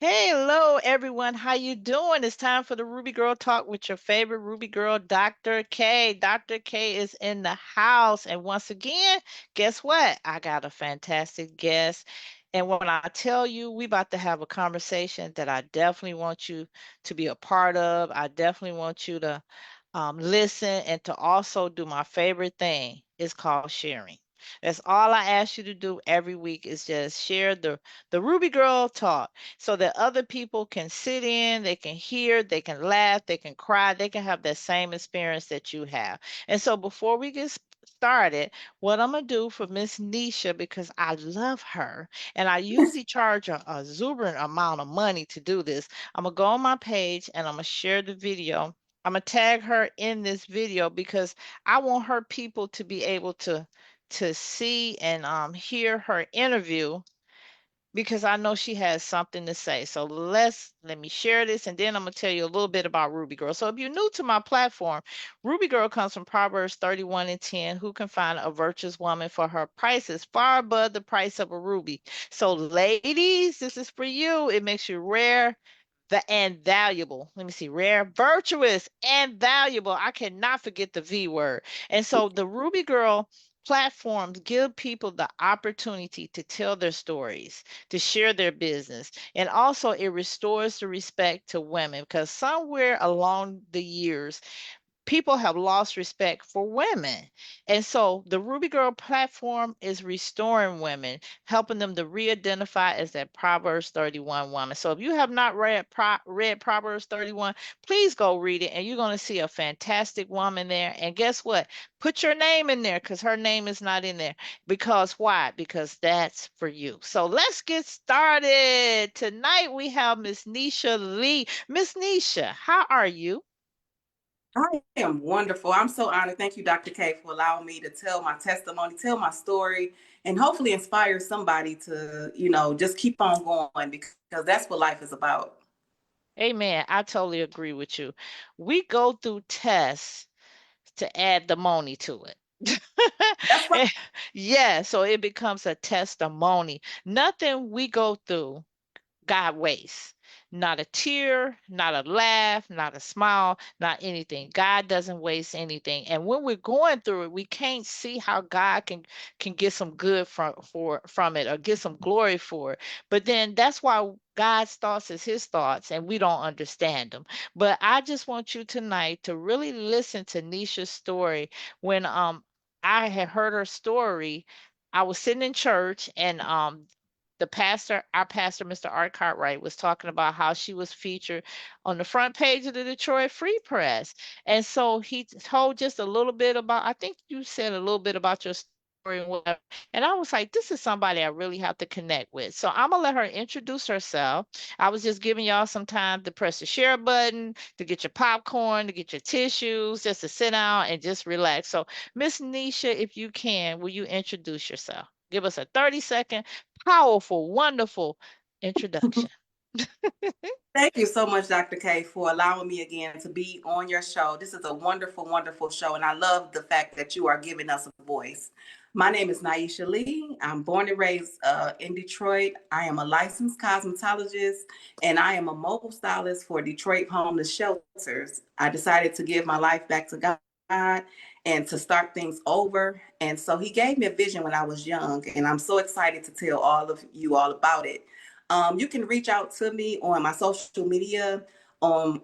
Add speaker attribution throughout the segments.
Speaker 1: Hey, hello everyone. How you doing? It's time for the Ruby Girl Talk with your favorite Ruby Girl, Dr. K. Dr. K is in the house. And once again, guess what? I got a fantastic guest. And when I tell you we about to have a conversation that I definitely want you to be a part of, I definitely want you to listen and to also do my favorite thing. It's called sharing. That's all I ask you to do every week is just share the Ruby Girl Talk so that other people can sit in, they can hear, they can laugh, they can cry, they can have that same experience that you have. And so before we get started, what I'm gonna do for Miss Nisha, because I love her and I usually charge a exuberant amount of money to do this, I'm gonna go on my page and I'm gonna share the video. I'm gonna tag her in this video because I want her people to be able to see and hear her interview because I know she has something to say. So let me share this and then I'm gonna tell you a little bit about Ruby Girl. So if you're new to my platform, Ruby Girl comes from Proverbs 31 and 10. Who can find a virtuous woman for her price is far above the price of a ruby. So ladies, this is for you. It makes you rare and valuable. Let me see, rare, virtuous, and valuable. I cannot forget the V word. And so the Ruby Girl platforms give people the opportunity to tell their stories, to share their business. And also it restores the respect to women because somewhere along the years, people have lost respect for women. And so the Ruby Girl platform is restoring women, helping them to re-identify as that Proverbs 31 woman. So if you have not read Proverbs 31, please go read it and you're going to see a fantastic woman there. And guess what? Put your name in there because her name is not in there. Because why? Because that's for you. So let's get started. Tonight we have Miss Niesha Lee. Miss Niesha, how are you?
Speaker 2: I am wonderful. I'm so honored. Thank you, Dr. K, for allowing me to tell my testimony, tell my story, and hopefully inspire somebody to, just keep on going because that's what life is about.
Speaker 1: Amen. I totally agree with you. We go through tests to add the money to it.
Speaker 2: That's right.
Speaker 1: Eh, yeah, so it becomes a testimony. Nothing we go through God wastes. Not a tear, not a laugh, not a smile, not anything. God doesn't waste anything. And when we're going through it, we can't see how God can get some good from it or get some glory for it. But then that's why God's thoughts is his thoughts and we don't understand them. But I just want you tonight to really listen to Nisha's story. When I had heard her story, I was sitting in church and the pastor, our pastor, Mr. Art Cartwright, was talking about how she was featured on the front page of the Detroit Free Press. And so he told just a little bit about, I think you said a little bit about your story and whatever. And I was like, this is somebody I really have to connect with. So I'm gonna let her introduce herself. I was just giving y'all some time to press the share button, to get your popcorn, to get your tissues, just to sit down and just relax. So Miss Nisha, if you can, will you introduce yourself? Give us a 30-second powerful, wonderful introduction.
Speaker 2: Thank you so much, Dr. K, for allowing me again to be on your show. This is a wonderful, wonderful show, and I love the fact that you are giving us a voice. My name is Niesha Lee. I'm born and raised in Detroit. I am a licensed cosmetologist, and I am a mobile stylist for Detroit homeless shelters. I decided to give my life back to God and to start things over. And so he gave me a vision when I was young, and I'm so excited to tell all of you all about it. You can reach out to me on my social media on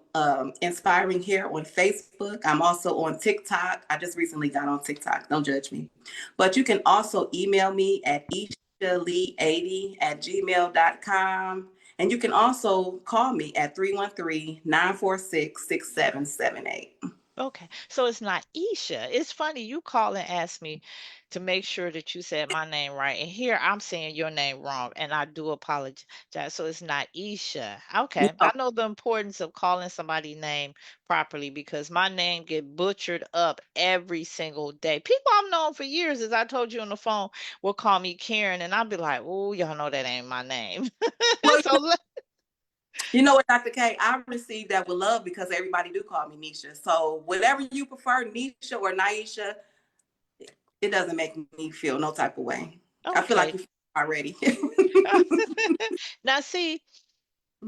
Speaker 2: Inspiring Hair on Facebook. I'm also on TikTok. I just recently got on TikTok. Don't judge me. But you can also email me at ishalee80@gmail.com. And you can also call me at 313-946-6778.
Speaker 1: Okay, so it's not Isha. It's funny you call and ask me to make sure that you said my name right, and here I'm saying your name wrong, and I do apologize. So it's not Isha. Okay, I
Speaker 2: No,
Speaker 1: know the importance of calling somebody's name properly because my name get butchered up every single day. People I've known for years, as I told you on the phone, will call me Karen, and I'll be like, "Oh, y'all know that ain't my name."
Speaker 2: well,
Speaker 1: So
Speaker 2: you know what, Dr. K, I received that with love because everybody do call me Nisha. So whatever you prefer, Nisha or Naisha, it doesn't make me feel no type of way. I feel like
Speaker 1: okay.
Speaker 2: you already.
Speaker 1: Now, see.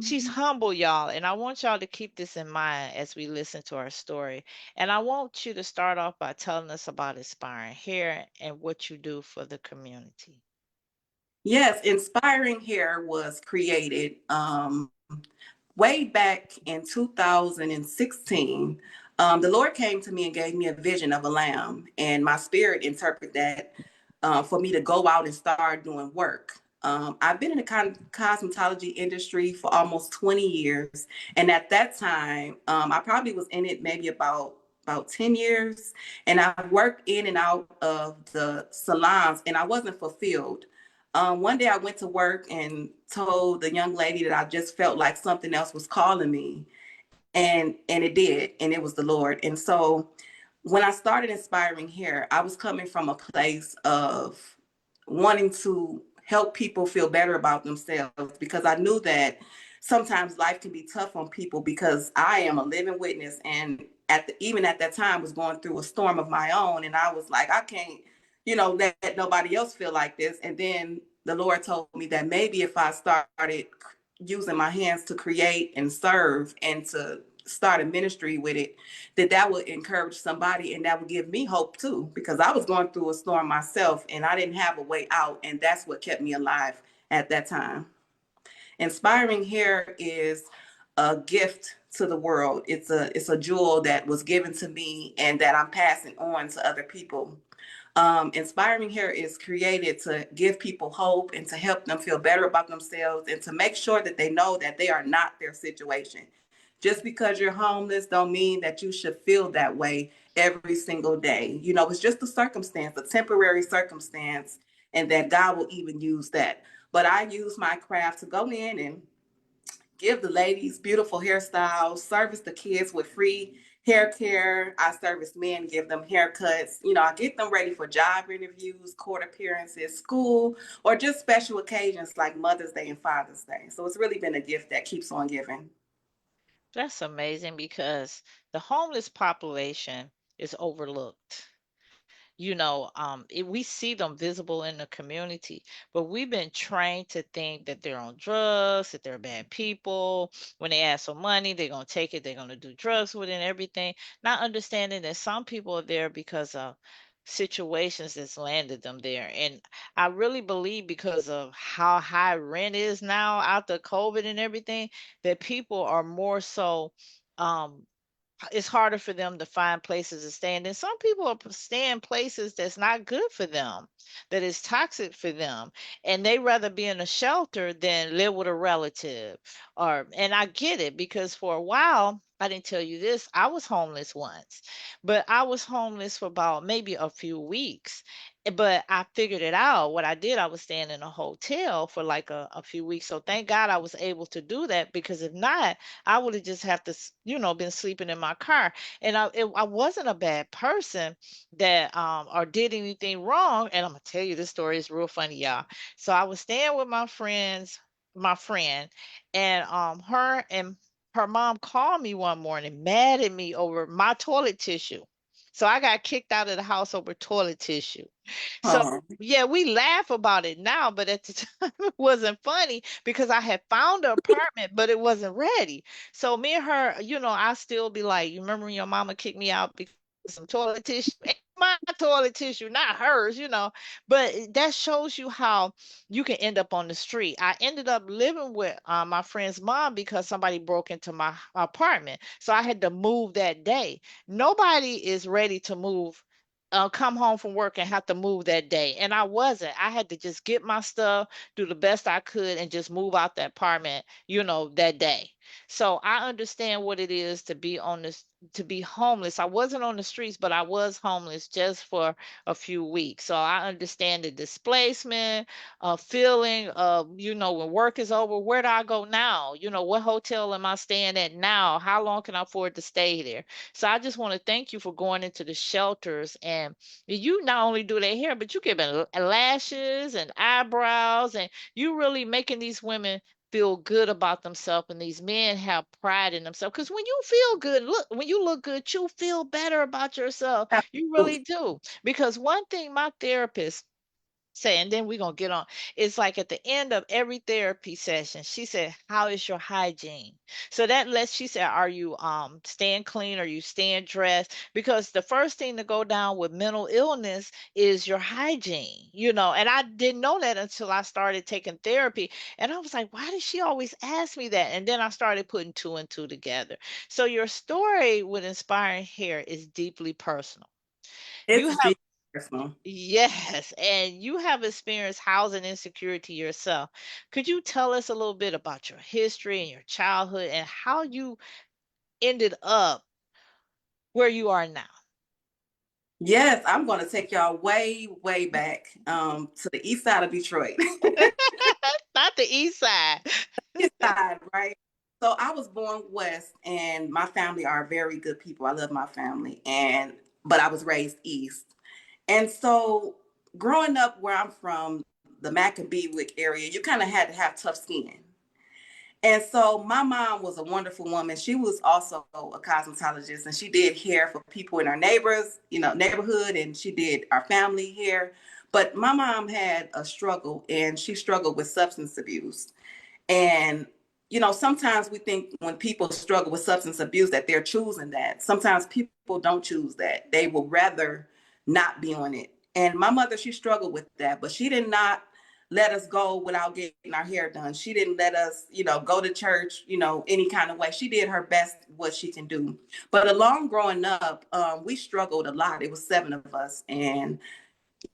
Speaker 1: She's
Speaker 2: Mhm.
Speaker 1: humble, y'all, and I want y'all to keep this in mind as we listen to our story. And I want you to start off by telling us about Inspiring Hair and what you do for the community.
Speaker 2: Yes, Inspiring Hair was created way back in 2016. The Lord came to me and gave me a vision of a lamb, and my spirit interpreted that for me to go out and start doing work. I've been in the cosmetology industry for almost 20 years, and at that time, I probably was in it maybe about 10 years, and I worked in and out of the salons, and I wasn't fulfilled. One day I went to work and told the young lady that I just felt like something else was calling me, and it did, and it was the Lord. And so when I started Inspiring Hair, I was coming from a place of wanting to help people feel better about themselves, because I knew that sometimes life can be tough on people, because I am a living witness, and even at that time was going through a storm of my own, and I was like, I can't, let nobody else feel like this. And then the Lord told me that maybe if I started using my hands to create and serve and to start a ministry with it, that would encourage somebody, and that would give me hope too, because I was going through a storm myself and I didn't have a way out, and that's what kept me alive at that time. Inspiring Hair is a gift to the world. It's a jewel that was given to me and that I'm passing on to other people. Inspiring Hair is created to give people hope and to help them feel better about themselves and to make sure that they know that they are not their situation. Just because you're homeless don't mean that you should feel that way every single day. It's just a circumstance, a temporary circumstance, and that God will even use that. But I use my craft to go in and give the ladies beautiful hairstyles, service the kids with free hair care. I service men, give them haircuts. I get them ready for job interviews, court appearances, school, or just special occasions like Mother's Day and Father's Day. So it's really been a gift that keeps on giving.
Speaker 1: That's amazing because the homeless population is overlooked. We see them visible in the community, but we've been trained to think that they're on drugs, that they're bad people. When they ask for money, they're going to take it, they're going to do drugs with it and everything, not understanding that some people are there because of situations that's landed them there. And I really believe because of how high rent is now after COVID and everything, that people are more so um it's harder for them to find places to stay. And then some people are staying places that's not good for them, that is toxic for them. And they rather be in a shelter than live with a relative. And I get it because for a while, I didn't tell you this, I was homeless once, but I was homeless for about maybe a few weeks. But I figured it out. What I did, I was staying in a hotel for like a few weeks. So thank God I was able to do that because if not, I would have just have to, been sleeping in my car. And I wasn't a bad person that or did anything wrong. And I'm gonna tell you this story is real funny, y'all. So I was staying with my friend, and her and her mom called me one morning mad at me over my toilet tissue. So I got kicked out of the house over toilet tissue. So
Speaker 2: Oh,
Speaker 1: yeah, we laugh about it now, but at the time it wasn't funny because I had found an apartment, but it wasn't ready. So me and her, I still be like, you remember when your mama kicked me out because of some toilet tissue? It's my toilet tissue, not hers. But that shows you how you can end up on the street. I ended up living with my friend's mom because somebody broke into my apartment. So I had to move that day. Nobody is ready to move come home from work and have to move that day. And I wasn't. I had to just get my stuff, do the best I could, and just move out the apartment, that day. So I understand what it is to be on this, to be homeless. I wasn't on the streets, but I was homeless just for a few weeks. So I understand the displacement, feeling of, when work is over, where do I go now? What hotel am I staying at now? How long can I afford to stay there? So I just want to thank you for going into the shelters and you not only do their hair, but you giving lashes and eyebrows, and you really making these women feel good about themselves, and these men have pride in themselves. Because when you feel good, when you look good, you feel better about yourself. You
Speaker 2: absolutely.
Speaker 1: really do. Because one thing my therapist say, and then we're gonna get on. It's like at the end of every therapy session, she said, "How is your hygiene?" So that lets she said, "Are you staying clean? Are you staying dressed?" Because the first thing to go down with mental illness is your hygiene, you know. And I didn't know that until I started taking therapy, and I was like, "Why does she always ask me that?" And then I started putting two and two together. So your story with inspiring hair is deeply personal. You
Speaker 2: It's
Speaker 1: have
Speaker 2: deep personal.
Speaker 1: Yes, and you have experienced housing insecurity yourself. Could you tell us a little bit about your history and your childhood and how you ended up where you are now?
Speaker 2: Yes, I'm going to take y'all way, way back to the east side of Detroit.
Speaker 1: Not the east side.
Speaker 2: East side, right? So I was born west, and my family are very good people. I love my family, and but I was raised east, and so growing up where I'm from, the Maccabeewick area, you kind of had to have tough skin. And so my mom was a wonderful woman. She was also a cosmetologist, and she did hair for people in our neighbors, neighborhood, and she did our family hair. But my mom had a struggle, and she struggled with substance abuse. And, sometimes we think when people struggle with substance abuse that they're choosing that. Sometimes people don't choose that. They will rather not be on it. And my mother, she struggled with that, but she did not let us go without getting our hair done. She didn't let us, go to church, any kind of way. She did her best what she can do. But along growing up, we struggled a lot. It was seven of us. And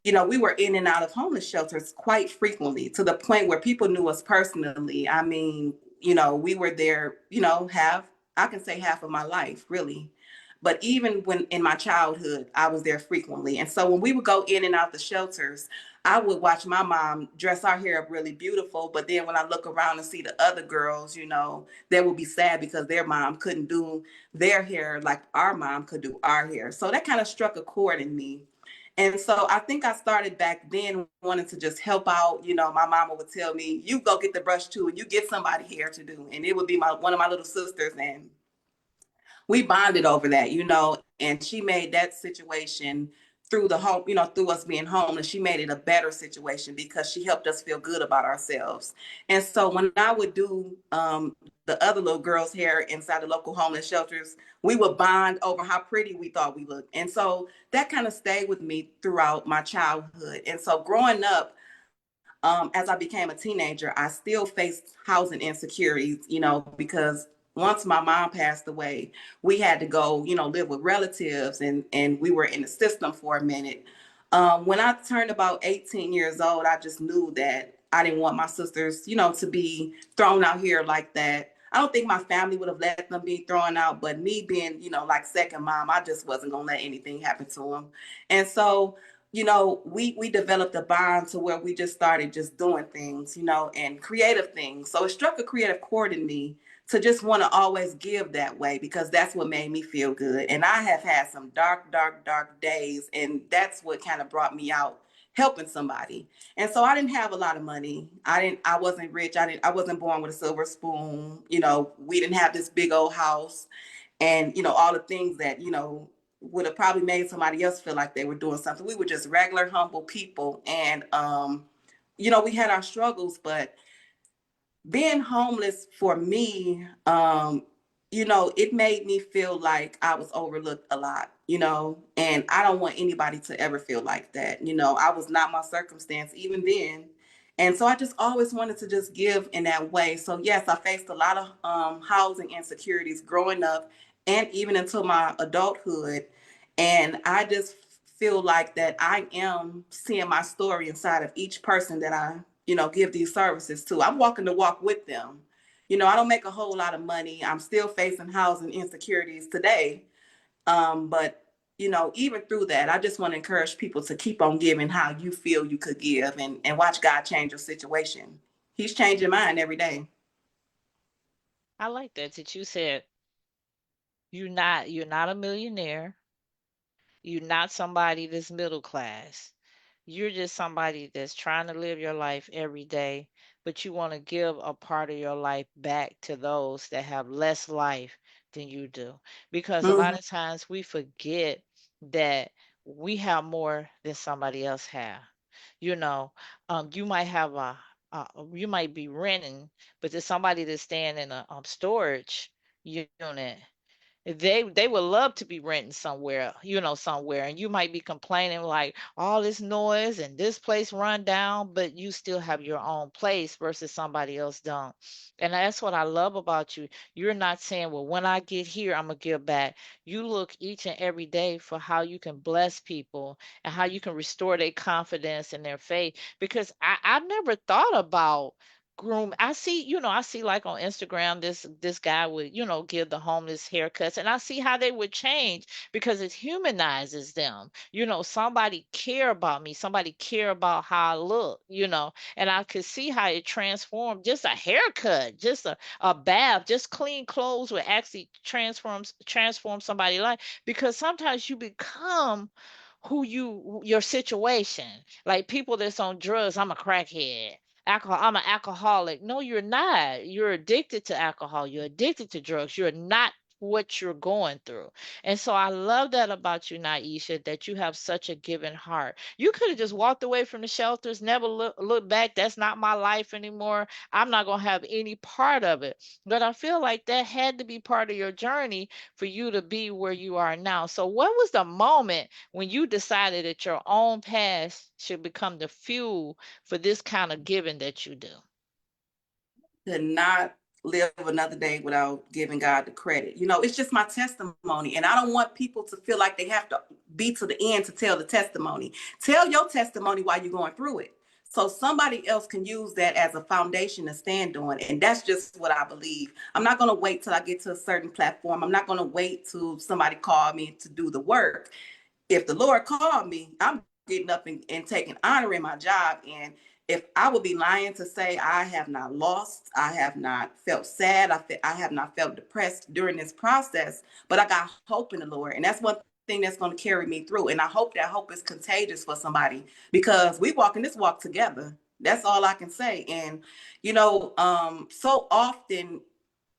Speaker 2: we were in and out of homeless shelters quite frequently to the point where people knew us personally. I mean, we were there, I can say half of my life, really. But even when in my childhood, I was there frequently. And so when we would go in and out the shelters, I would watch my mom dress our hair up really beautiful. But then when I look around and see the other girls, they would be sad because their mom couldn't do their hair like our mom could do our hair. So that kind of struck a chord in me. And so I think I started back then wanting to just help out. My mama would tell me, "You go get the brush too, and you get somebody here to do." And it would be my one of my little sisters, and we bonded over that, and she made that situation through the home, through us being homeless, she made it a better situation because she helped us feel good about ourselves. And so when I would do the other little girls' hair inside the local homeless shelters, we would bond over how pretty we thought we looked. And so that kind of stayed with me throughout my childhood. And so growing up, as I became a teenager, I still faced housing insecurities, because once my mom passed away, we had to go, live with relatives, and we were in the system for a minute. When I turned about 18 years old, I just knew that I didn't want my sisters, to be thrown out here like that. I don't think my family would have let them be thrown out, but me being, like second mom, I just wasn't gonna let anything happen to them. And so we developed a bond to where we just started just doing things, and creative things. So it struck a creative chord in me to just want to always give that way because that's what made me feel good. And I have had some dark, dark, dark days, and that's what kind of brought me out helping somebody. And so I didn't have a lot of money. I wasn't rich. I wasn't born with a silver spoon. We didn't have this big old house and all the things that would have probably made somebody else feel like they were doing something. We were just regular humble people, and we had our struggles, but being homeless for me, it made me feel like I was overlooked a lot, and I don't want anybody to ever feel like that. I was not my circumstance even then. And so I just always wanted to just give in that way. So yes, I faced a lot of housing insecurities growing up and even until my adulthood. And I just feel like that I am seeing my story inside of each person that I give these services to. I'm walking the walk with them. I don't make a whole lot of money. I'm still facing housing insecurities today. But even through that, I just want to encourage people to keep on giving how you feel you could give and watch God change your situation. He's changing mine every day.
Speaker 1: I like that you said you're not a millionaire. You're not somebody that's middle class. You're just somebody that's trying to live your life every day, but you want to give a part of your life back to those that have less life than you do. Because a lot
Speaker 2: Mm-hmm.
Speaker 1: of times we forget that we have more than somebody else have. You know, you might have you might be renting, but there's somebody that's staying in a storage unit. They would love to be renting somewhere, somewhere, and you might be complaining like all this noise and this place run down, but you still have your own place versus somebody else don't. And that's what I love about you. You're not saying, well, when I get here, I'm gonna give back. You look each and every day for how you can bless people and how you can restore their confidence and their faith. Because I've never thought about groom. I see like on Instagram this guy would, give the homeless haircuts, and I see how they would change because it humanizes them. Somebody care about me, somebody care about how I look, and I could see how it transformed just a haircut, just a bath, just clean clothes would actually transform somebody's life because sometimes you become your situation. Like people that's on drugs, I'm a crackhead. Alcohol, I'm an alcoholic. No, you're not. You're addicted to alcohol. You're addicted to drugs. You're not what you're going through. And so I love that about you, Naisha, that you have such a giving heart. You could have just walked away from the shelters, never look back. That's not my life anymore. I'm not going to have any part of it. But I feel like that had to be part of your journey for you to be where you are now. So what was the moment when you decided that your own past should become the fuel for this kind of giving that you do?
Speaker 2: To not live another day without giving God the credit. It's just my testimony. And I don't want people to feel like they have to be to the end to tell the testimony. Tell your testimony while you're going through it. So somebody else can use that as a foundation to stand on. And that's just what I believe. I'm not going to wait till I get to a certain platform. I'm not going to wait till somebody call me to do the work. If the Lord called me, I'm getting up and taking honor in my job. And if I would be lying to say I have not lost, I have not felt sad, I have not felt depressed during this process, but I got hope in the Lord. And that's one thing that's going to carry me through. And I hope that hope is contagious for somebody because we walk in this walk together. That's all I can say. And, so often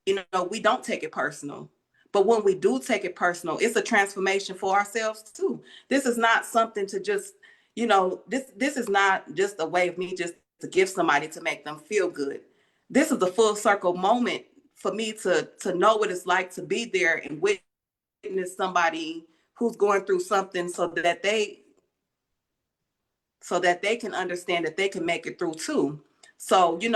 Speaker 2: we don't take it personal. But when we do take it personal, it's a transformation for ourselves too. This is not something to just, this is not just a way of me just to give somebody to make them feel good. This is a full circle moment for me to know what it's like to be there and witness somebody who's going through something so that they can understand that they can make it through too. So, they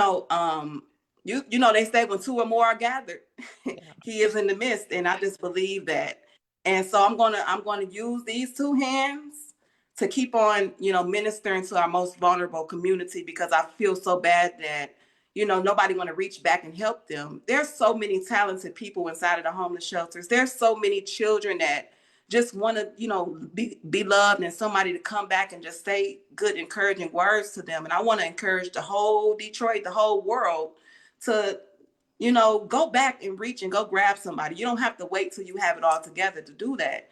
Speaker 2: say when two or more are gathered,
Speaker 1: Yeah.
Speaker 2: he is in the midst. And I just believe that. And so I'm gonna use these two hands to keep on, ministering to our most vulnerable community because I feel so bad that, nobody want to reach back and help them. There's so many talented people inside of the homeless shelters. There's so many children that just want to, be loved and somebody to come back and just say good, encouraging words to them. And I want to encourage the whole Detroit, the whole world to, go back and reach and go grab somebody. You don't have to wait till you have it all together to do that.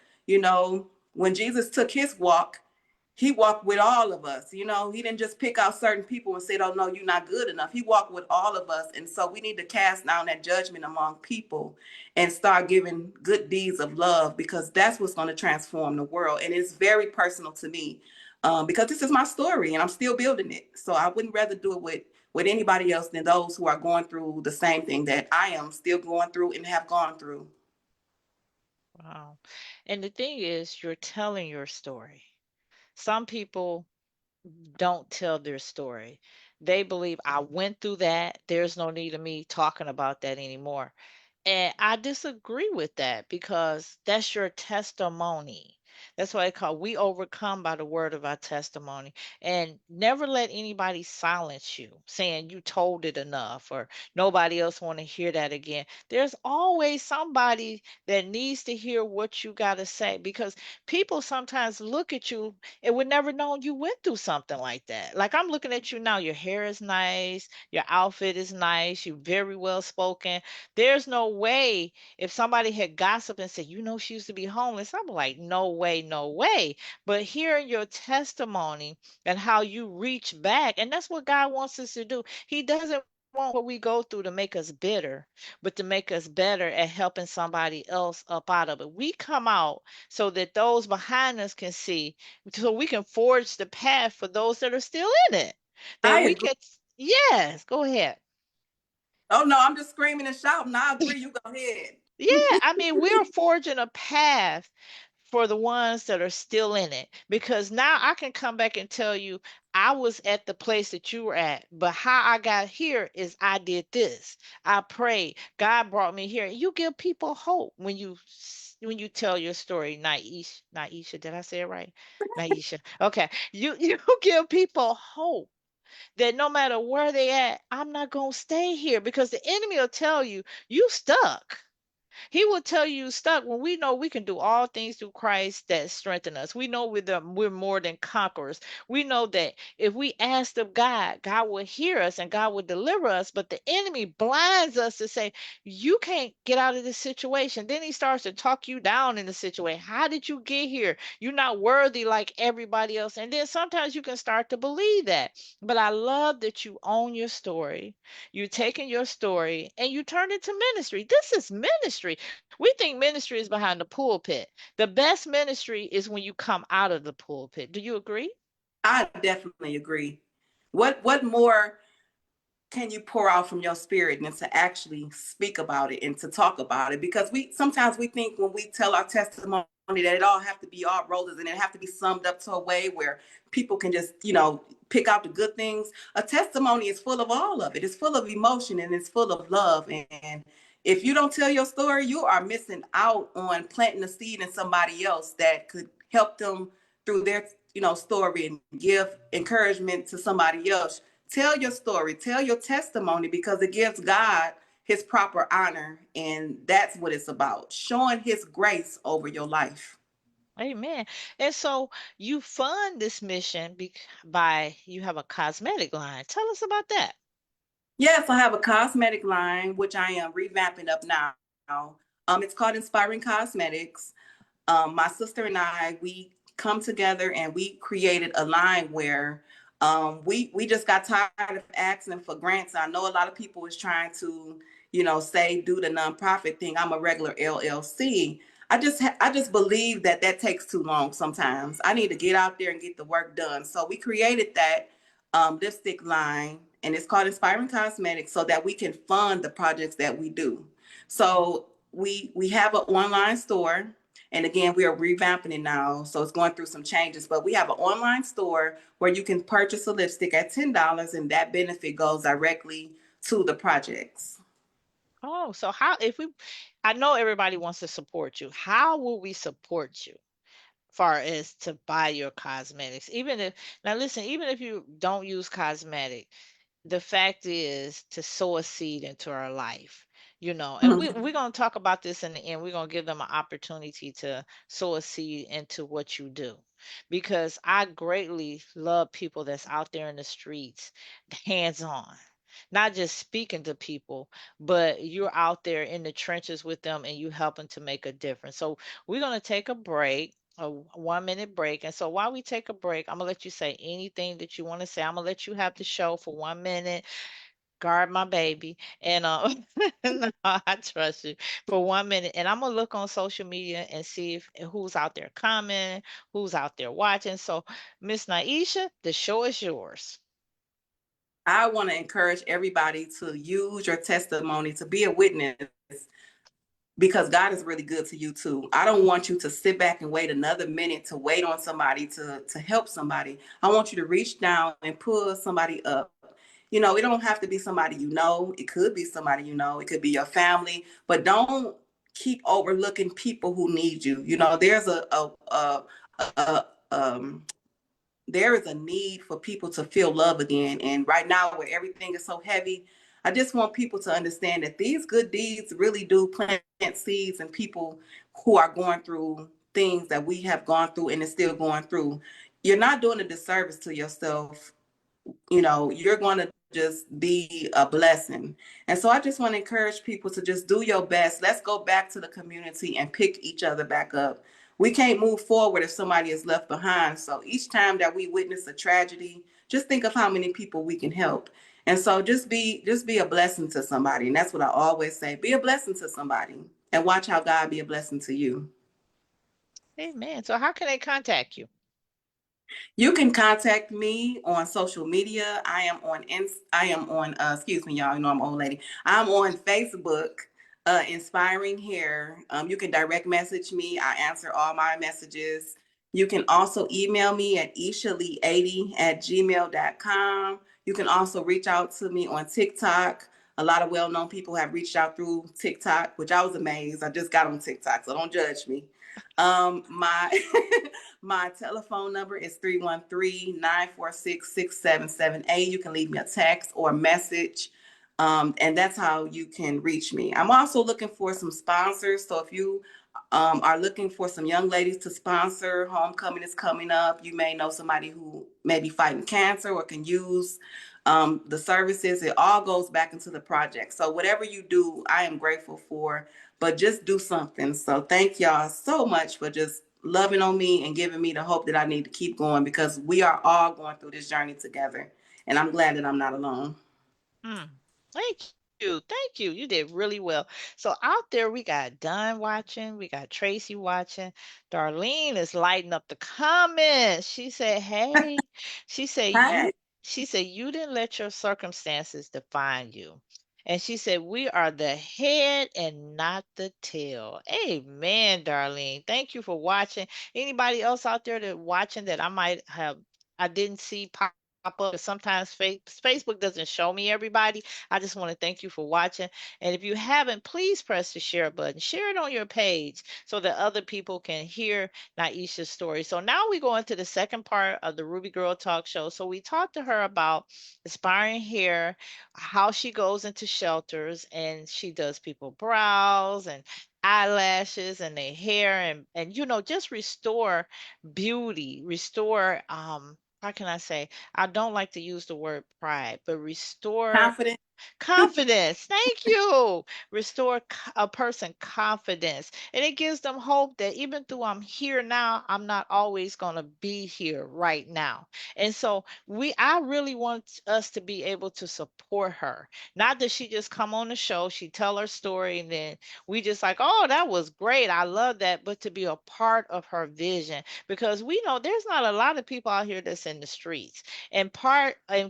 Speaker 2: When Jesus took his walk, he walked with all of us. He didn't just pick out certain people and said, oh, no, you're not good enough. He walked with all of us. And so we need to cast down that judgment among people and start giving good deeds of love because that's what's going to transform the world. And it's very personal to me because this is my story and I'm still building it. So I wouldn't rather do it with anybody else than those who are going through the same thing that I am still going through and have gone through.
Speaker 1: Wow. And the thing is, you're telling your story. Some people don't tell their story. They believe I went through that. There's no need of me talking about that anymore. And I disagree with that because that's your testimony. That's why I call we overcome by the word of our testimony. And never let anybody silence you, saying you told it enough or nobody else want to hear that again. There's always somebody that needs to hear what you got to say because people sometimes look at you and would never know you went through something like that. Like I'm looking at you now, your hair is nice, your outfit is nice, you're very well spoken. There's no way if somebody had gossiped and said, she used to be homeless, I'm like, no way, no way. But hearing your testimony and how you reach back, and that's what God wants us to do. He doesn't want what we go through to make us bitter, but to make us better at helping somebody else up out of it. We come out so that those behind us can see, so we can forge the path for those that are still in it. That
Speaker 2: I
Speaker 1: we
Speaker 2: agree.
Speaker 1: can, yes, go ahead.
Speaker 2: Oh no, I'm just screaming and shouting. I agree. You go ahead.
Speaker 1: Yeah, I mean, we're forging a path for the ones that are still in it because now I can come back and tell you I was at the place that you were at, but how I got here is I did this. I prayed. God brought me here. You give people hope when you tell your story, Naisha, did I say it right? Naisha. Okay. You give people hope that no matter where they at, I'm not going to stay here because the enemy will tell you you stuck. He will tell you stuck when we know we can do all things through Christ that strengthen us. We know we're more than conquerors. We know that if we ask of God, God will hear us and God will deliver us. But the enemy blinds us to say, you can't get out of this situation. Then he starts to talk you down in the situation. How did you get here? You're not worthy like everybody else. And then sometimes you can start to believe that. But I love that you own your story. You taking your story and you turn it to ministry. This is ministry. We think ministry is behind the pulpit. The best ministry is when you come out of the pulpit. Do you agree?
Speaker 2: I definitely agree. What more can you pour out from your spirit and to actually speak about it and to talk about it? Because we sometimes we think when we tell our testimony that it all have to be all roses and it have to be summed up to a way where people can just, pick out the good things. A testimony is full of all of it. It's full of emotion and it's full of love. And if you don't tell your story, you are missing out on planting a seed in somebody else that could help them through their, story and give encouragement to somebody else. Tell your story, tell your testimony because it gives God his proper honor. And that's what it's about, showing his grace over your life.
Speaker 1: Amen. And so you fund this mission by you have a cosmetic line. Tell us about that.
Speaker 2: Yes, I have a cosmetic line, which I am revamping up now. It's called Inspiring Cosmetics. My sister and I, we come together and we created a line where we just got tired of asking for grants. I know a lot of people is trying to, say do the nonprofit thing. I'm a regular LLC. I just believe that that takes too long sometimes. I need to get out there and get the work done. So we created that lipstick line, and it's called Inspiring Cosmetics, so that we can fund the projects that we do. So we have an online store, and again, we are revamping it now, so it's going through some changes. But we have an online store where you can purchase a lipstick at $10, and that benefit goes directly to the projects.
Speaker 1: Oh, so how if we I know everybody wants to support you. How will we support you? Far as to buy your cosmetics. Even if now listen, even if you don't use cosmetic, the fact is to sow a seed into our life, and we're going to talk about this in the end. We're going to give them an opportunity to sow a seed into what you do because I greatly love people that's out there in the streets, hands on, not just speaking to people, but you're out there in the trenches with them and you helping to make a difference. So we're going to take a break, a 1 minute break. And so while we take a break, I'm gonna let you say anything that you want to say. I'm gonna let you have the show for 1 minute. Guard my baby. And no, I trust you for 1 minute. And I'm gonna look on social media and see if who's out there commenting, who's out there watching. So Miss Naisha, the show is yours.
Speaker 2: I want to encourage everybody to use your testimony to be a witness, because God is really good to you too. I don't want you to sit back and wait another minute to wait on somebody to help somebody. I want you to reach down and pull somebody up. It don't have to be somebody you know. It could be somebody you know. It could be your family, but don't keep overlooking people who need you. There's a there is a need for people to feel love again. And right now, where everything is so heavy, I just want people to understand that these good deeds really do plant seeds in people who are going through things that we have gone through and is still going through. You're not doing a disservice to yourself. You're going to just be a blessing. And so I just want to encourage people to just do your best. Let's go back to the community and pick each other back up. We can't move forward if somebody is left behind. So each time that we witness a tragedy, just think of how many people we can help. And so just be a blessing to somebody. And that's what I always say. Be a blessing to somebody and watch how God be a blessing to you.
Speaker 1: Amen. So how can they contact you?
Speaker 2: You can contact me on social media. I am on excuse me, y'all, you know I'm an old lady. I'm on Facebook, Inspiring Hair. You can direct message me. I answer all my messages. You can also email me at ishalee80@gmail.com. You can also reach out to me on TikTok. A lot of well-known people have reached out through TikTok, which I was amazed. I just got on TikTok, so don't judge me. My My telephone number is 313-946-6778. You can leave me a text or a message. And that's how you can reach me. I'm also looking for some sponsors. So if you are looking for some young ladies to sponsor, homecoming is coming up. You may know somebody who may be fighting cancer or can use the services. It all goes back into the project. So whatever you do, I am grateful for, but just do something. So thank y'all so much for just loving on me and giving me the hope that I need to keep going, because we are all going through this journey together. And I'm glad that I'm not alone.
Speaker 1: Mm. Thank you. Thank you. You did really well. So out there, we got Dunn watching. We got Tracy watching. Darlene is lighting up the comments. She said, hey, she said,
Speaker 2: Hi.
Speaker 1: you didn't let your circumstances define you. And she said, we are the head and not the tail. Amen, Darlene. Thank you for watching. Anybody else out there that watching that I didn't see pop up, because sometimes Facebook doesn't show me everybody. I just want to thank you for watching. And if you haven't, please press the share button. Share it on your page so that other people can hear Niesha's story. So now we go into the second part of the Ruby Girl Talk Show. So we talked to her about aspiring hair, how she goes into shelters and she does people brows and eyelashes and their hair, and just restore beauty, restore how can I say? I don't like to use the word pride, but restore
Speaker 2: Confident.
Speaker 1: confidence. Thank you. Restore a person confidence. And it gives them hope that even though I'm here now, I'm not always going to be here right now. And so I really want us to be able to support her. Not that she just come on the show, she tell her story, and then we just like, oh, that was great. I love that. But to be a part of her vision, because we know there's not a lot of people out here that's in the streets. And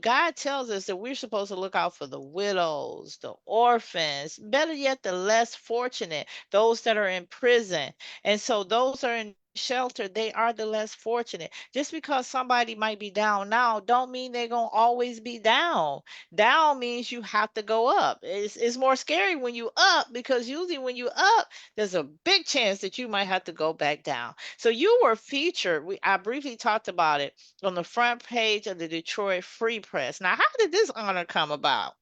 Speaker 1: God tells us that we're supposed to look out for the widows, the orphans, better yet, the less fortunate, those that are in prison. And so those are in shelter, they are the less fortunate. Just because somebody might be down now, don't mean they're gonna always be down. Down means you have to go up. It's more scary when you up, because usually when you up, there's a big chance that you might have to go back down. So you were featured. I briefly talked about it on the front page of the Detroit Free Press. Now, how did this honor come about?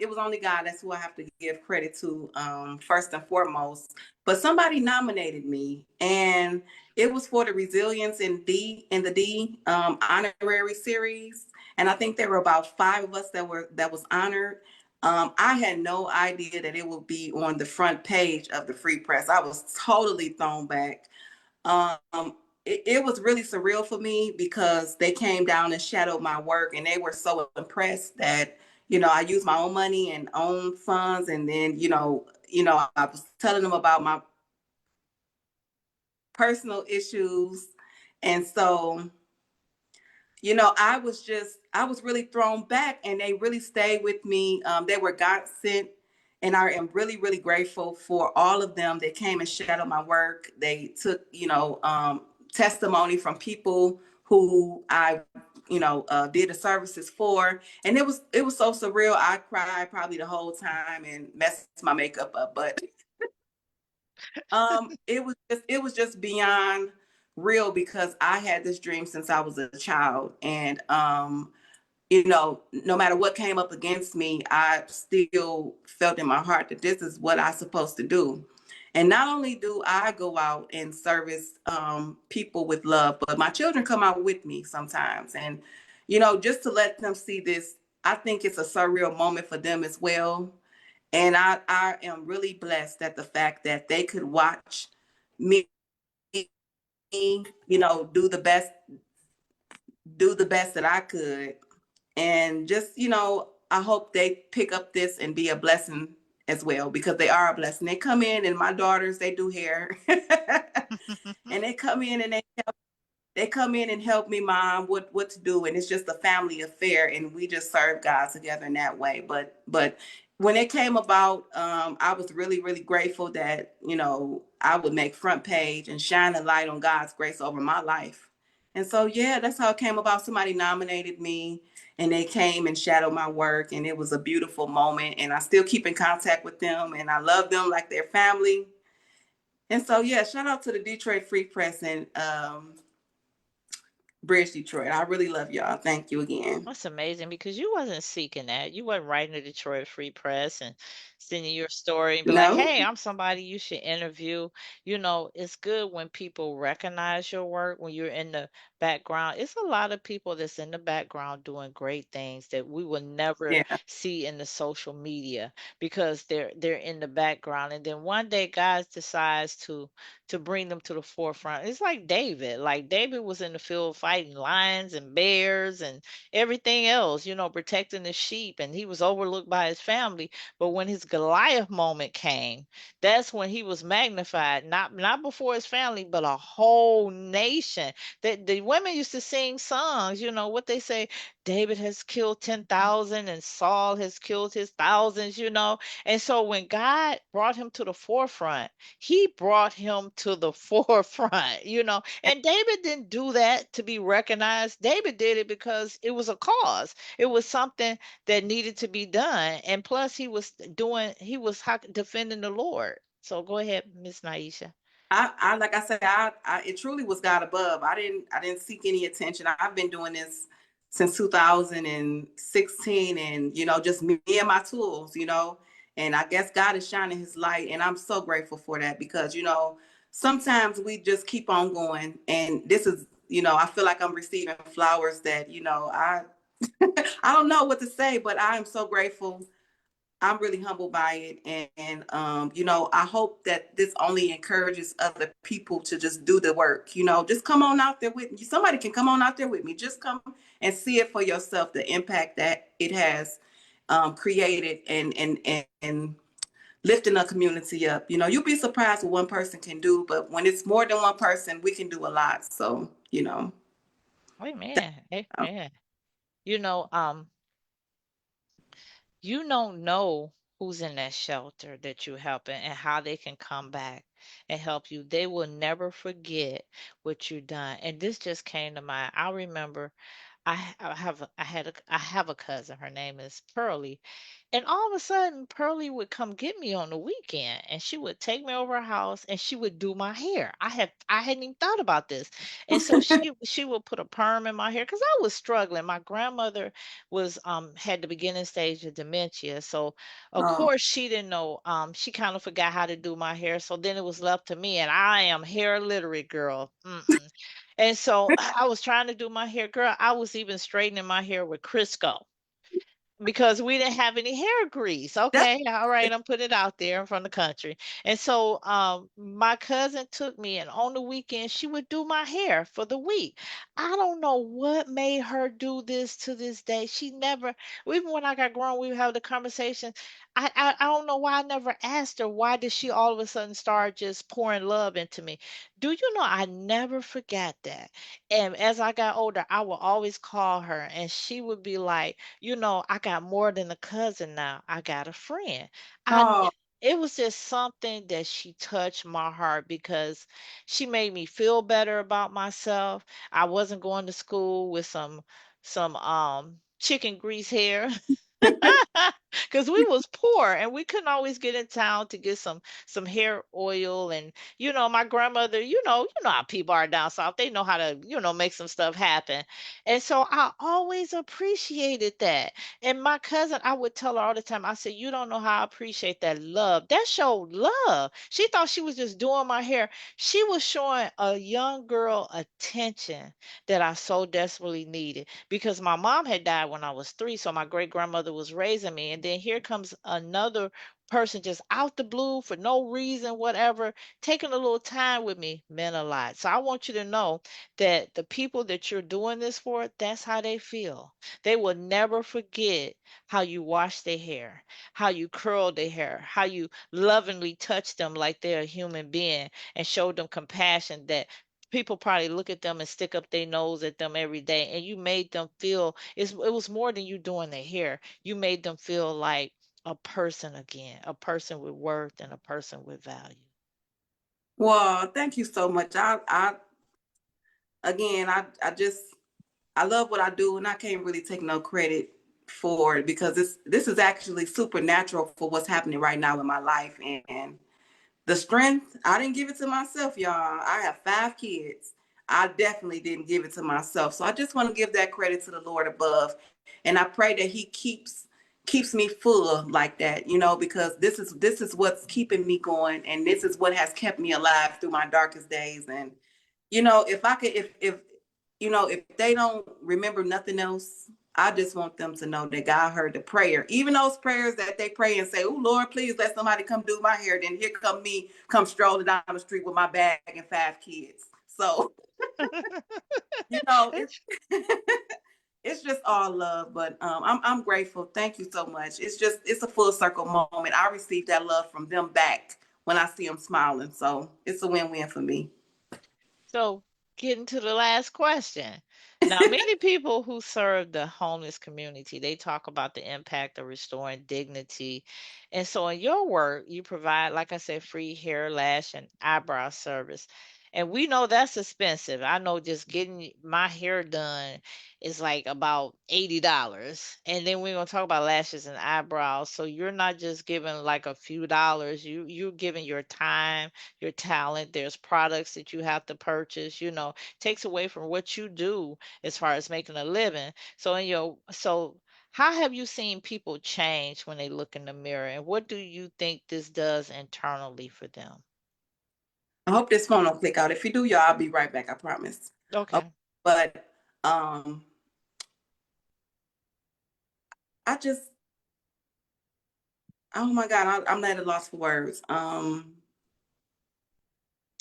Speaker 2: It was only God. That's who I have to give credit to, first and foremost. But somebody nominated me, and it was for the Resilience in the D honorary series. And I think there were about 5 of us that was honored. I had no idea that it would be on the front page of the Free Press. I was totally thrown back. Um, it was really surreal for me, because they came down and shadowed my work, and they were so impressed that, I used my own money and own funds. And then, I was telling them about my personal issues. And so, I was really thrown back, and they really stayed with me. They were God sent, and I am really, really grateful for all of them. They came and shadowed my work. They took, testimony from people who I, did the services for, and it was so surreal. I cried probably the whole time and messed my makeup up, but it was just beyond real, because I had this dream since I was a child. And no matter what came up against me, I still felt in my heart that this is what I'm supposed to do. And not only do I go out and service people with love, but my children come out with me sometimes. And, just to let them see this, I think it's a surreal moment for them as well. And I am really blessed at the fact that they could watch me, do the best that I could. And just, I hope they pick up this and be a blessing as well, because they are a blessing. They come in, and my daughters, they do hair. And they come in and they come in and help me, mom, what to do, and it's just a family affair, and we just serve God together in that way. But when it came about, I was really really grateful that I would make front page and shine a light on God's grace over my life. And so yeah, that's how it came about. Somebody nominated me, and they came and shadowed my work, and it was a beautiful moment, and I still keep in contact with them, and I love them like their family. And so yeah, shout out to the Detroit Free Press and Bridge Detroit. I really love y'all. Thank you again.
Speaker 1: That's amazing because you wasn't seeking that. You wasn't writing the Detroit Free Press and sending your story and be like,
Speaker 2: No?
Speaker 1: "Hey, I'm somebody you should interview." It's good when people recognize your work when you're in the background. It's a lot of people that's in the background doing great things that we will never
Speaker 2: Yeah.
Speaker 1: see in the social media because they're in the background. And then one day God decides to bring them to the forefront. It's like David. Like David was in the field fighting lions and bears and everything else, protecting the sheep, and he was overlooked by his family. But when his Goliath moment came, that's when he was magnified, not before his family, but a whole nation. That the women used to sing songs, what they say, David has killed 10,000 and Saul has killed his thousands. And so when God brought him to the forefront, he brought him to the forefront. And David didn't do that to be recognized. David did it because it was a cause. It was something that needed to be done. And plus he was defending the Lord. So go ahead, Miss Naisha.
Speaker 2: I like I said, it truly was God above. I didn't seek any attention. I've been doing this since 2016, and just me and my tools, and I guess God is shining his light, and I'm so grateful for that, because sometimes we just keep on going, and this is, I feel like I'm receiving flowers that, I I don't know what to say, but I am so grateful. I'm really humbled by it. And I hope that this only encourages other people to just do the work. Just come on out there with me. Somebody can come on out there with me. Just come and see it for yourself, the impact that it has created, and lifting a community up. You'll be surprised what one person can do, but when it's more than one person, we can do a lot. So,
Speaker 1: Amen.
Speaker 2: uh,
Speaker 1: Amen. You know, um, you don't know who's in that shelter that you're helping and how they can come back and help you. They will never forget what you've done. And this just came to mind. I remember I have a cousin. Her name is Pearlie, and all of a sudden, Pearlie would come get me on the weekend, and she would take me over her house, and she would do my hair. I hadn't even thought about this, and so she would put a perm in my hair because I was struggling. My grandmother was had the beginning stage of dementia, so of
Speaker 2: oh,
Speaker 1: course she didn't know. She kind of forgot how to do my hair, so then it was left to me, and I am hair literate, girl. Mm-mm. And so I was trying to do my hair, girl. I was even straightening my hair with Crisco because we didn't have any hair grease.
Speaker 2: that's
Speaker 1: Okay, all right, I'm putting it out there from the country. And so my cousin took me, and on the weekend she would do my hair for the week. I don't know what made her do this to this day. She never, even when I got grown, we would have the conversation. I don't know why I never asked her why did she all of a sudden start just pouring love into me. Do you know I never forgot that? And as I got older, I would always call her, and she would be like, I got more than a cousin now. I got a friend. I n-
Speaker 2: oh,
Speaker 1: it was just something that she touched my heart because she made me feel better about myself. I wasn't going to school with some chicken grease hair. Because we was poor and we couldn't always get in town to get some hair oil. And my grandmother, you know how people are down south, they know how to make some stuff happen. And so I always appreciated that. And my cousin, I would tell her all the time, I said, you don't know how I appreciate that love. That showed love. She thought she was just doing my hair. She was showing a young girl attention that I so desperately needed because my mom had died when I was 3, so my great grandmother was raising me. And then here comes a another person just out the blue for no reason, whatever, taking a little time with me meant a lot. So I want you to know that the people that you're doing this for, that's how they feel. They will never forget how you wash their hair, how you curl their hair, how you lovingly touch them like they're a human being and show them compassion that people probably look at them and stick up their nose at them every day, and you made them feel it was more than you doing their hair. You made them feel like a person again, a person with worth and a person with value.
Speaker 2: Well, thank you so much. Again, I just, I love what I do, and I can't really take no credit for it because this is actually supernatural for what's happening right now in my life. And the strength, I didn't give it to myself, y'all. I have 5 kids. I definitely didn't give it to myself. So I just want to give that credit to the Lord above. And I pray that he keeps me full like that, because this is what's keeping me going, and this is what has kept me alive through my darkest days. And if I could, if they don't remember nothing else, I just want them to know that God heard the prayer. Even those prayers that they pray and say, "Oh Lord, please let somebody come do my hair." Then here come me, come strolling down the street with my bag and 5 kids. So it's it's just all love. But I'm grateful. Thank you so much. It's a full circle moment. I received that love from them back when I see them smiling. So it's a win-win for me.
Speaker 1: So, getting to the last question. Now, many people who serve the homeless community, they talk about the impact of restoring dignity. And so, in your work, you provide, like I said, free hair, lash, and eyebrow service. And we know that's expensive. I know just getting my hair done is like about $80. And then we're gonna talk about lashes and eyebrows. So you're not just giving like a few dollars. You're giving your time, your talent. There's products that you have to purchase, takes away from what you do as far as making a living. So how have you seen people change when they look in the mirror, and what do you think this does internally for them?
Speaker 2: I hope this phone will click out. If you do, y'all, I'll be right back. I promise. Okay.
Speaker 1: Okay.
Speaker 2: But um, I just, oh my God, I'm at a loss for words. I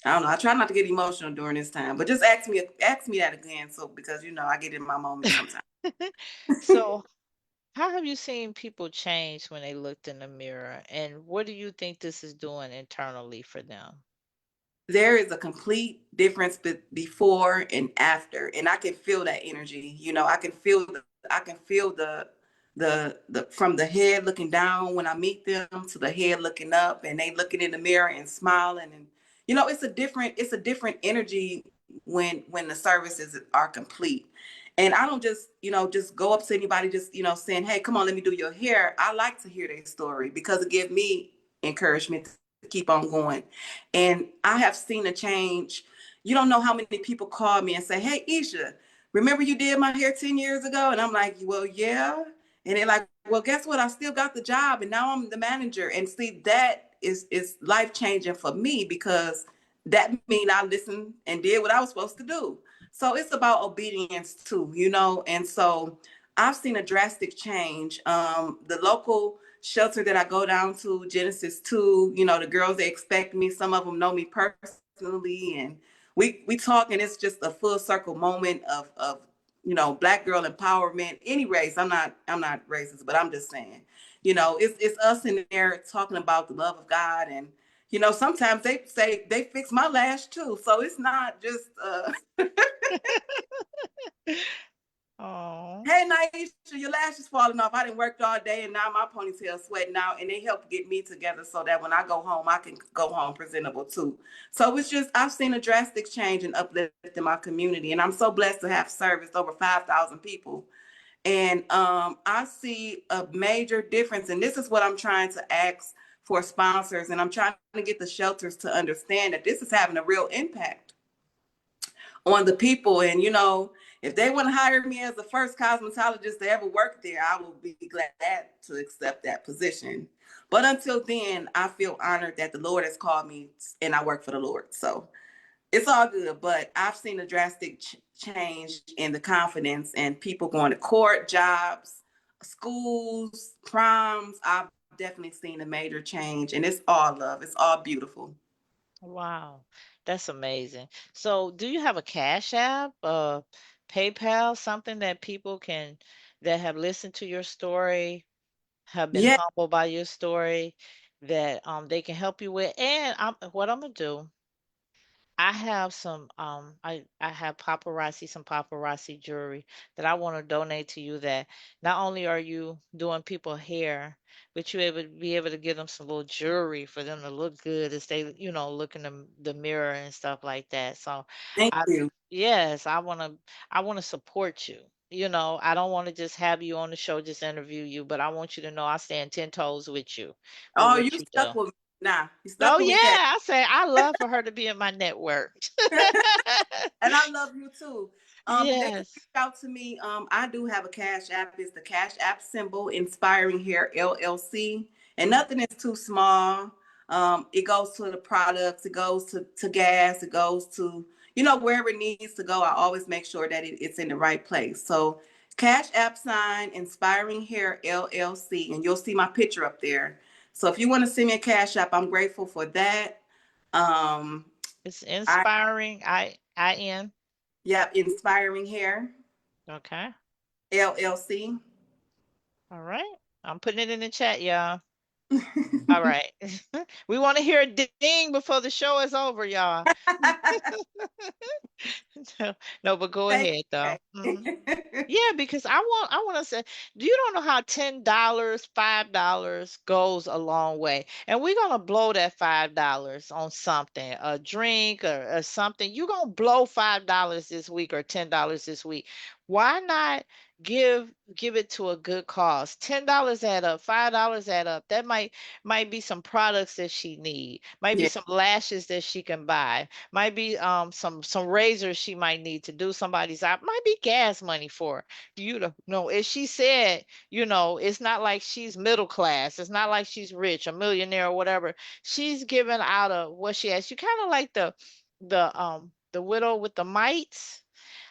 Speaker 2: don't know. I try not to get emotional during this time, but just ask me that again. So because I get in my moment sometimes.
Speaker 1: So how have you seen people change when they looked in the mirror, and what do you think this is doing internally for them?
Speaker 2: There is a complete difference before and after, and I can feel that energy. I can feel the from the head looking down when I meet them to the head looking up, and they looking in the mirror and smiling. And it's a different energy when the services are complete. And I don't just go up to anybody just saying, "Hey, come on, let me do your hair." I like to hear their story because it gives me encouragement to keep on going. And I have seen a change. You don't know how many people call me and say, "Hey, Isha, remember you did my hair 10 years ago?" And I'm like, "Well, yeah." And they're like, "Well, guess what? I still got the job, and now I'm the manager." And see, that is life changing for me because that means I listened and did what I was supposed to do. So it's about obedience too, And so I've seen a drastic change. The local shelter that I go down to, Genesis 2, the girls, they expect me. Some of them know me personally, and we talk, and it's just a full circle moment of Black girl empowerment. Any race, I'm not racist, but I'm just saying, it's us in there talking about the love of God. And sometimes they say they fix my lash too, so it's not just
Speaker 1: Oh.
Speaker 2: "Hey, Niesha, your lash is falling off. I didn't work all day, and now my ponytail's sweating out." And they help get me together so that when I go home, I can go home presentable too. So it's just, I've seen a drastic change and uplift in my community, and I'm so blessed to have serviced over 5,000 people. And I see a major difference. And this is what I'm trying to ask for sponsors, and I'm trying to get the shelters to understand that this is having a real impact on the people. And if they want to hire me as the first cosmetologist to ever work there, I will be glad to accept that position. But until then, I feel honored that the Lord has called me and I work for the Lord. So it's all good. But I've seen a drastic change in the confidence and people going to court, jobs, schools, proms. I've definitely seen a major change, and it's all love. It's all beautiful.
Speaker 1: Wow, that's amazing. So, do you have a Cash App, PayPal, something that people can that have listened to your story, have been
Speaker 2: Yeah,
Speaker 1: humbled by your story, that they can help you with? And what I'm gonna do, I have I have some paparazzi jewelry that I want to donate to you, that not only are you doing people hair, but you able to be able to give them some little jewelry for them to look good as they, look in the mirror and stuff like that. So
Speaker 2: thank
Speaker 1: I
Speaker 2: you.
Speaker 1: yes, I want to support you. I don't want to just have you on the show, just interview you, but I want you to know I stand 10 toes with you with
Speaker 2: Oh, you
Speaker 1: what you do.
Speaker 2: stuck with me. Nah, you stuck
Speaker 1: Oh
Speaker 2: with
Speaker 1: yeah,
Speaker 2: me, Kat.
Speaker 1: I say I love for her to be in my network.
Speaker 2: And I love you too. They can reach
Speaker 1: Yes.
Speaker 2: out to me. I do have a Cash App. It's the Cash App symbol, Inspiring Hair LLC, and
Speaker 1: Mhm.
Speaker 2: nothing is too small. It goes to the products. It goes to gas. It goes to wherever it needs to go. I always make sure that it's in the right place. So Cash App sign Inspiring Hair LLC, and you'll see my picture up there. So if you want to send me a Cash App, I'm grateful for that. Um,
Speaker 1: It's
Speaker 2: I
Speaker 1: inspiring. I N.
Speaker 2: Yep, Inspiring Hair
Speaker 1: Okay.
Speaker 2: LLC.
Speaker 1: All right. I'm putting it in the chat, y'all. All right. We want to hear a ding before the show is over, y'all. No, but go
Speaker 2: Thank
Speaker 1: ahead though.
Speaker 2: you.
Speaker 1: Yeah, because I want to say, do you don't know how $10, $5 goes a long way. And we're gonna blow that $5 on something, a drink or something. You're gonna blow $5 this week or $10 this week. Why not give it to a good cause? $10 add up, $5 add up. That might be some products that she need, might be
Speaker 2: Yeah,
Speaker 1: some lashes that she can buy, might be some razors she might need to do somebody's eye, might be gas money for her. You know, as she said, it's not like she's middle class, it's not like she's rich, a millionaire or whatever. She's giving out of what she has. You kind of like the widow with the mites,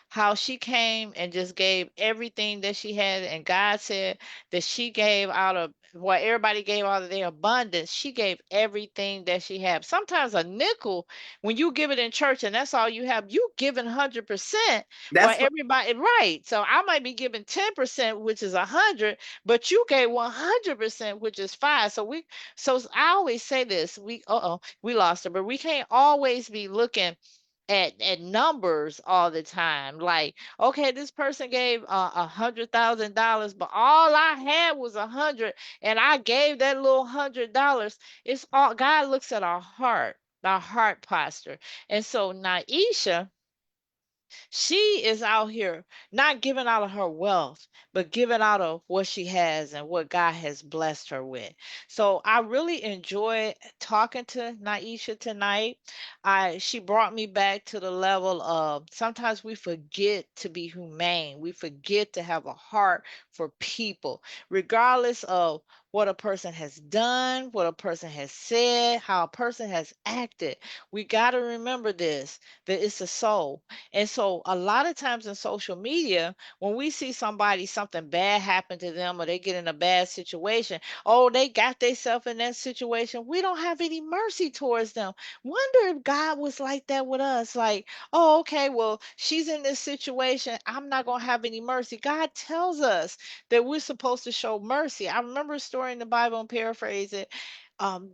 Speaker 1: how she came and just gave everything that she had, and God said that she gave out of what everybody gave out of their abundance. She gave everything that she had. Sometimes a nickel, when you give it in church and that's all you have, you giving 100%, while
Speaker 2: that's what.
Speaker 1: everybody, right? So I might be giving 10%, which is 100, but you gave 100%, which is five. So I always say this: we lost her, but we can't always be looking at numbers all the time. Like, okay, this person gave $100,000, but all I had was 100, and I gave that little $100. It's all God looks at our heart posture. And so Naisha, she is out here not giving out of her wealth, but giving out of what she has and what God has blessed her with. So I really enjoyed talking to Naisha tonight. She brought me back to the level of sometimes we forget to be humane. We forget to have a heart for people, regardless of what a person has done, what a person has said, how a person has acted. We got to remember this, that it's a soul. And so a lot of times in social media, when we see something bad happen to them or they get in a bad situation, oh, they got themselves in that situation. We don't have any mercy towards them. Wonder if God was like that with us. Like, oh, okay, well, she's in this situation. I'm not going to have any mercy. God tells us that we're supposed to show mercy. I remember a story in the Bible, and paraphrase it.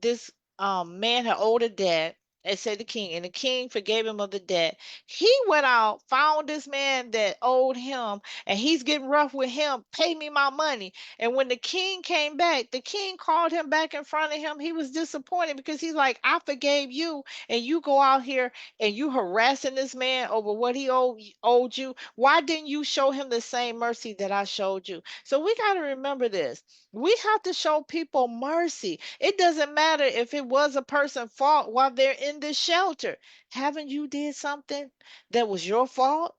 Speaker 1: This man had owed a debt, and said the king, and the king forgave him of the debt. He went out, found this man that owed him, and he's getting rough with him. Pay me my money. And when the king came back, the king called him back in front of him. He was disappointed because he's like, I forgave you, and you go out here and you harassing this man over what he owed you. Why didn't you show him the same mercy that I showed you? So we got to remember this. We have to show people mercy. It doesn't matter if it was a person's fault while they're in this shelter. Haven't you did something that was your fault?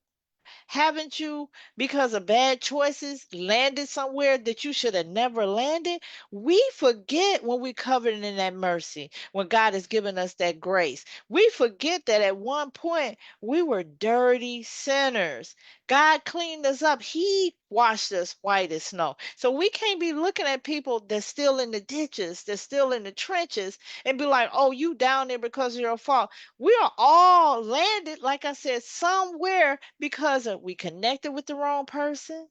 Speaker 1: Haven't you, because of bad choices, landed somewhere that you should have never landed? We forget when we're covered in that mercy, when God has given us that grace. We forget that at one point we were dirty sinners. God cleaned us up. He washed us white as snow. So we can't be looking at people that's still in the ditches, that's still in the trenches, and be like, oh, you down there because of your fault. We are all landed, like I said, somewhere because of we connected with the wrong person,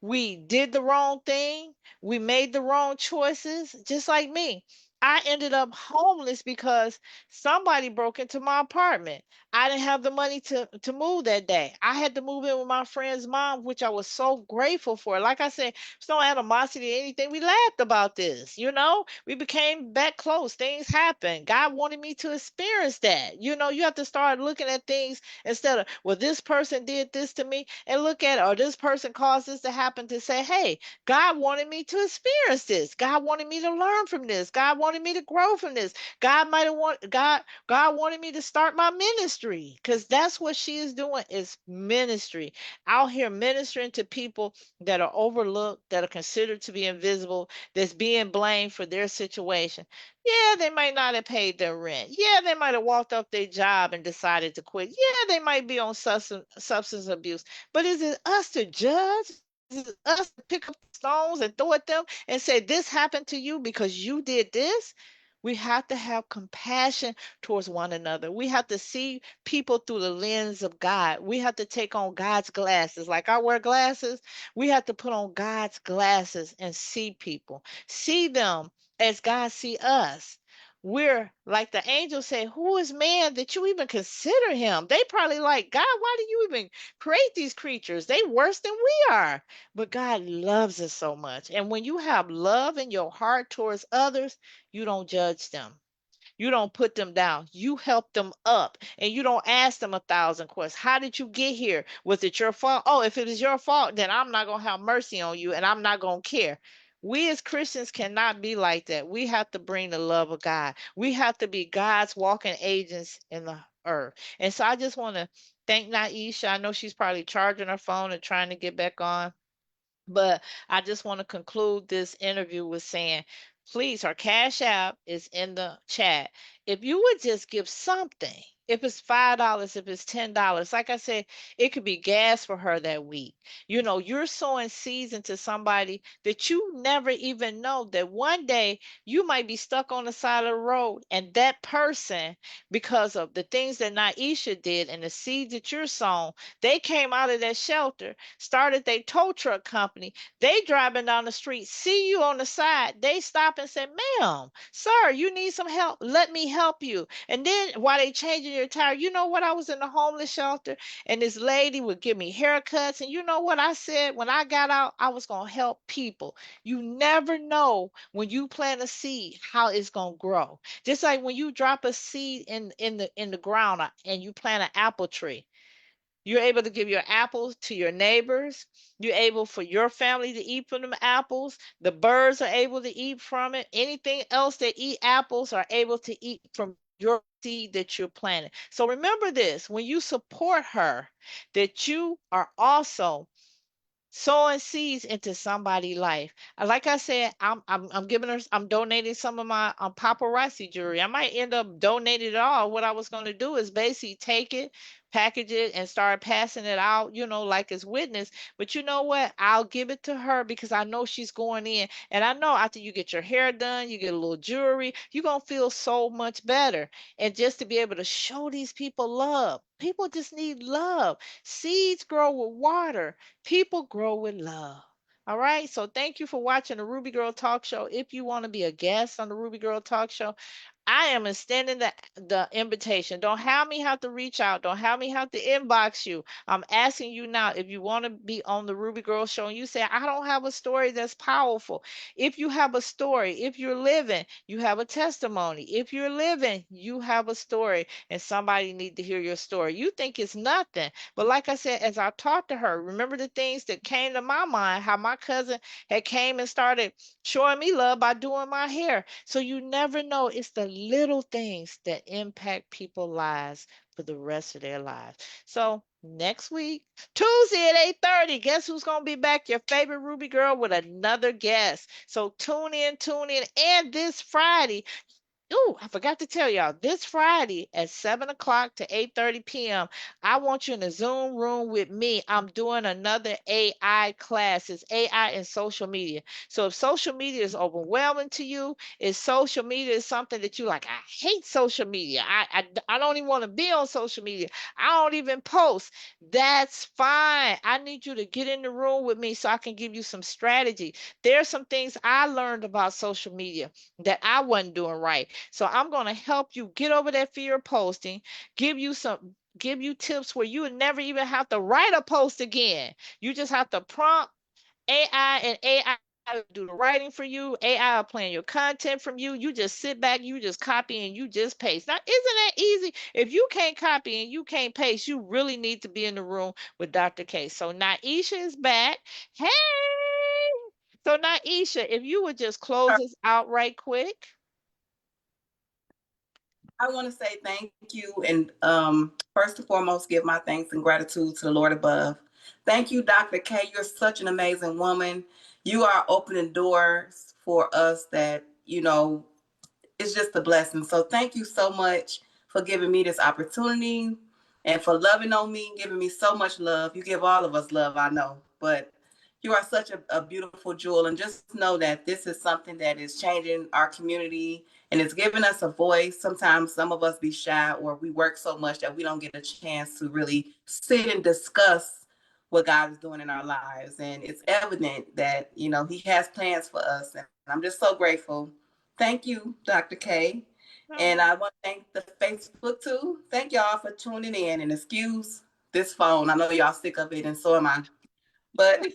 Speaker 1: we did the wrong thing. We made the wrong choices, just like me. I ended up homeless because somebody broke into my apartment. I didn't have the money to move that day. I had to move in with my friend's mom, which I was so grateful for. Like I said, there's no animosity or anything. We laughed about this, you know? We became back close. Things happened. God wanted me to experience that. You know, you have to start looking at things instead of, well, this person did this to me, and look at it, or this person caused this to happen, to say, hey, God wanted me to experience this. God wanted me to learn from this. God wanted me to grow from this. God might have God wanted me to start my ministry, because that's what she is doing, is ministry. Out here ministering to people that are overlooked, that are considered to be invisible, that's being blamed for their situation. Yeah, they might not have paid their rent. Yeah, they might have walked off their job and decided to quit. Yeah, they might be on substance abuse. But is it us to judge? Is it us to pick up the stones and throw at them and say, this happened to you because you did this? We have to have compassion towards one another. We have to see people through the lens of God. We have to take on God's glasses. Like I wear glasses, we have to put on God's glasses and see people. See them as God see us. We're like the angels say, who is man that you even consider him? They probably like, God, why do you even create these creatures? They worse than we are. But God loves us so much. And when you have love in your heart towards others, you don't judge them. You don't put them down. You help them up, and you don't ask them 1,000 questions. How did you get here? Was it your fault? Oh, if it is your fault, then I'm not going to have mercy on you, and I'm not going to care. We as Christians cannot be like that. We have to bring the love of God. We have to be God's walking agents in the earth. And so I just want to thank Naisha. I know she's probably charging her phone and trying to get back on. But I just want to conclude this interview with saying, please, her Cash App is in the chat. If you would just give something, if it's $5, if it's $10, like I said, it could be gas for her that week. You know, you're sowing seeds into somebody that you never even know that one day you might be stuck on the side of the road, and that person, because of the things that Naisha did and the seeds that you're sowing, they came out of that shelter, started their tow truck company. They driving down the street, see you on the side. They stop and say, ma'am, sir, you need some help. Let me help you. And then while they changing your tire, you know what? I was in the homeless shelter, and this lady would give me haircuts. And you know what I said? When I got out, I was going to help people. You never know when you plant a seed how it's going to grow. Just like when you drop a seed in the ground, and you plant an apple tree. You're able to give your apples to your neighbors. You're able for your family to eat from them apples. The birds are able to eat from it. Anything else that eat apples are able to eat from your seed that you're planting. So remember this, when you support her, that you are also sowing seeds into somebody's life. Like I said, I'm giving her, I'm donating some of my paparazzi jewelry. I might end up donating it all. What I was going to do is basically take it, package it, and start passing it out, you know, like as witness. But you know what? I'll give it to her because I know she's going in, and I know after you get your hair done, you get a little jewelry, you're gonna feel so much better. And just to be able to show these people love. People just need love. Seeds grow with water. People grow with love. All right. So thank you for watching the Ruby Girl Talk Show. If you want to be a guest on the Ruby Girl Talk Show, I am extending the invitation. Don't have me have to reach out. Don't have me have to inbox you. I'm asking you now if you want to be on the Ruby Girl Show and you say, I don't have a story that's powerful. If you have a story, if you're living, you have a testimony. If you're living, you have a story, and somebody need to hear your story. You think it's nothing. But like I said, as I talked to her, remember the things that came to my mind, how my cousin had came and started showing me love by doing my hair. So you never know. It's the little things that impact people's lives for the rest of their lives. So next week, Tuesday at 8:30, guess who's gonna be back? Your favorite Ruby girl with another guest. So tune in, tune in. And this Friday, Ooh, I forgot to tell y'all, this Friday at 7 o'clock to 8:30 p.m., I want you in the Zoom room with me. I'm doing another AI class. It's AI and social media. So if social media is overwhelming to you, if social media is something that you like, I hate social media. I don't even want to be on social media. I don't even post. That's fine. I need you to get in the room with me so I can give you some strategy. There's some things I learned about social media that I wasn't doing right. So I'm going to help you get over that fear of posting, give you tips where you would never even have to write a post again. You just have to prompt AI and AI will do the writing for you. AI will plan your content from you. You just sit back, you just copy and you just paste. Now, isn't that easy? If you can't copy and you can't paste, you really need to be in the room with Dr. K. So Naisha is back. Hey! So Naisha, if you would just close us out right quick.
Speaker 2: I want to say thank you and first and foremost give my thanks and gratitude to the Lord above. Thank you, Dr. K. You're such an amazing woman. You are opening doors for us that, it's just a blessing. So thank you so much for giving me this opportunity and for loving on me, giving me so much love. You give all of us love, I know, but you are such a beautiful jewel. And just know that this is something that is changing our community and it's giving us a voice. Sometimes some of us be shy or we work so much that we don't get a chance to really sit and discuss what God is doing in our lives. And it's evident that, He has plans for us. And I'm just so grateful. Thank you, Dr. K. And I
Speaker 1: Oh.
Speaker 2: want to thank the Facebook too. Thank y'all for tuning in and excuse this phone. I know y'all sick of it and so am I. But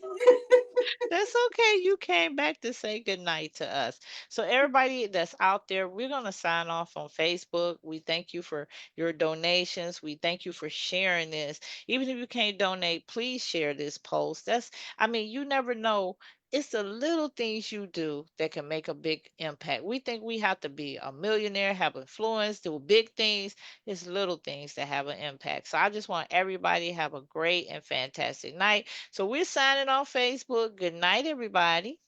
Speaker 1: That's okay. You came back to say goodnight to us. So, everybody that's out there, we're going to sign off on Facebook. We thank you for your donations. We thank you for sharing this. Even if you can't donate, please share this post. I mean, you never know. It's the little things you do that can make a big impact. We think we have to be a millionaire, have influence, do big things. It's little things that have an impact. So, I just want everybody to have a great and fantastic night. So we're signing off Facebook. Good night, everybody.